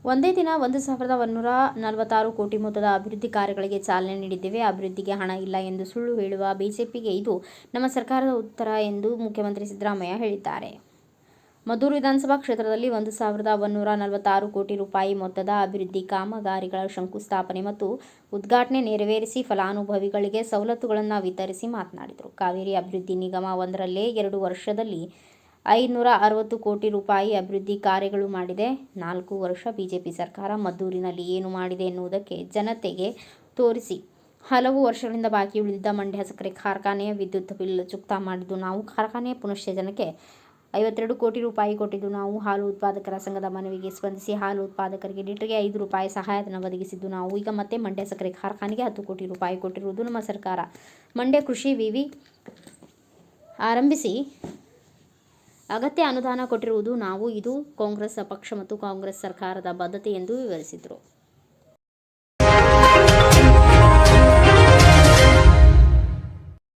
ಒಂದೇ ದಿನ 1,146 ಕೋಟಿ ಮೊತ್ತದ ಅಭಿವೃದ್ಧಿ ಕಾರ್ಯಗಳಿಗೆ ಚಾಲನೆ ನೀಡಿದ್ದೇವೆ. ಅಭಿವೃದ್ಧಿಗೆ ಹಣ ಇಲ್ಲ ಎಂದು ಸುಳ್ಳು ಹೇಳುವ ಬಿಜೆಪಿಗೆ ಇದು ನಮ್ಮ ಸರ್ಕಾರದ ಉತ್ತರ ಎಂದು ಮುಖ್ಯಮಂತ್ರಿ ಸಿದ್ದರಾಮಯ್ಯ ಹೇಳಿದ್ದಾರೆ. ಮದ್ದೂರು ವಿಧಾನಸಭಾ ಕ್ಷೇತ್ರದಲ್ಲಿ 1,146 ಕೋಟಿ ರೂಪಾಯಿ ಮೊತ್ತದ ಅಭಿವೃದ್ಧಿ ಕಾಮಗಾರಿಗಳ ಶಂಕುಸ್ಥಾಪನೆ ಮತ್ತು ಉದ್ಘಾಟನೆ ನೆರವೇರಿಸಿ ಫಲಾನುಭವಿಗಳಿಗೆ ಸವಲತ್ತುಗಳನ್ನು ವಿತರಿಸಿ ಮಾತನಾಡಿದರು. ಕಾವೇರಿ ಅಭಿವೃದ್ಧಿ ನಿಗಮ ಒಂದರಲ್ಲೇ 2 ವರ್ಷದಲ್ಲಿ 560 ಕೋಟಿ ರೂಪಾಯಿ ಅಭಿವೃದ್ಧಿ ಕಾರ್ಯಗಳು ಮಾಡಿದೆ. 4 ವರ್ಷ ಬಿಜೆಪಿ ಸರ್ಕಾರ ಮದ್ದೂರಿನಲ್ಲಿ ಏನು ಮಾಡಿದೆ ಎನ್ನುವುದಕ್ಕೆ ಜನತೆಗೆ ತೋರಿಸಿ. ಹಲವು ವರ್ಷಗಳಿಂದ ಬಾಕಿ ಉಳಿದಿದ್ದ ಮಂಡ್ಯ ಸಕ್ಕರೆ ಕಾರ್ಖಾನೆಯ ವಿದ್ಯುತ್ ಬಿಲ್ ಚುಕ್ತಾ ಮಾಡಿದ್ದು ನಾವು. ಕಾರ್ಖಾನೆಯ ಪುನಶ್ಚೇತನಕ್ಕೆ 52 ಕೋಟಿ ರೂಪಾಯಿ ಕೊಟ್ಟಿದ್ದು ನಾವು. ಹಾಲು ಉತ್ಪಾದಕರ ಸಂಘದ ಮನವಿಗೆ ಸ್ಪಂದಿಸಿ ಹಾಲು ಉತ್ಪಾದಕರಿಗೆ ಲೀಟರ್ಗೆ 5 ರೂಪಾಯಿ ಸಹಾಯಧನ ಒದಗಿಸಿದ್ದು ನಾವು. ಈಗ ಮತ್ತೆ ಮಂಡ್ಯ ಸಕ್ಕರೆ ಕಾರ್ಖಾನೆಗೆ 10 ಕೋಟಿ ರೂಪಾಯಿ ಕೊಟ್ಟಿರುವುದು ನಮ್ಮ ಸರ್ಕಾರ. ಮಂಡ್ಯ ಕೃಷಿ ವಿವಿ ಆರಂಭಿಸಿ ಅಗತ್ಯ ಅನುದಾನ ಕೊಟ್ಟಿರುವುದು ನಾವು. ಇದು ಕಾಂಗ್ರೆಸ್ ಪಕ್ಷ ಮತ್ತು ಕಾಂಗ್ರೆಸ್ ಸರ್ಕಾರದ ಬದ್ಧತೆ ಎಂದು ವಿವರಿಸಿದರು.